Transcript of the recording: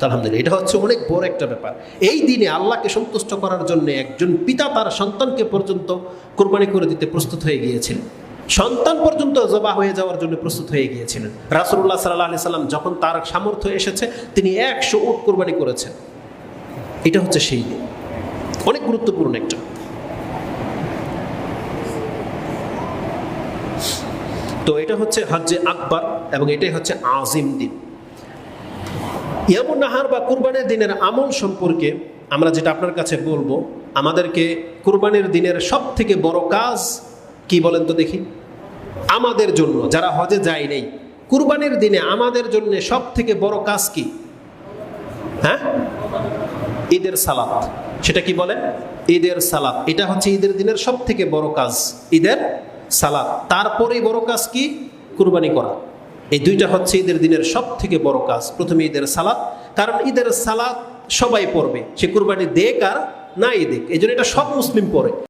আলহামদুলিল্লাহ, এটা হচ্ছে অনেক বড় একটা ব্যাপার। এই দিনে আল্লাহকে সন্তুষ্ট করার জন্য একজন পিতা তার সন্তানকে পর্যন্ত কোরবানি করে দিতে প্রস্তুত হয়ে গিয়েছিলেন, সন্তান পর্যন্ত জবা হয়ে যাওয়ার জন্য প্রস্তুত হয়ে গিয়েছিলেন। রাসূলুল্লাহ সাল্লাল্লাহু আলাইহি সাল্লাম যখন তার সামর্থ্য এসেছে তিনি 100 উট কোরবানি করেছেন। এটা হচ্ছে সেই দিন, অনেক গুরুত্বপূর্ণ একটা। তো এটা হচ্ছে হজ্জে আকবর এবং এটাই হচ্ছে আজিম দিন। ইয়ামুন নাহার বা কুরবানির দিনের আমল সম্পর্কে আমরা যেটা আপনার কাছে বলবো, আমাদেরকে কুরবানির দিনের সব থেকে বড় কাজ কি বলেন তো দেখি? আমাদের জন্য যারা হজে যায় নেই, কুরবানির দিনে আমাদের জন্য সব থেকে বড় কাজ কি? হ্যাঁ, ঈদের সালাত। সেটা কি বলেন? ঈদের সালাত। এটা হচ্ছে ঈদের দিনের সব থেকে বড় কাজ, ঈদের সালাত। তারপরেই বড় কাজ কি? কুরবানি করা। এই দুইটা হচ্ছে ঈদের দিনের সব থেকে বড় কাজ। প্রথমে ঈদের সালাত, কারণ ঈদের সালাত সবাই পড়বে, সে কুরবানি দেখ আর নাই দেখ, এই জন্য এটা সব মুসলিম পড়ে।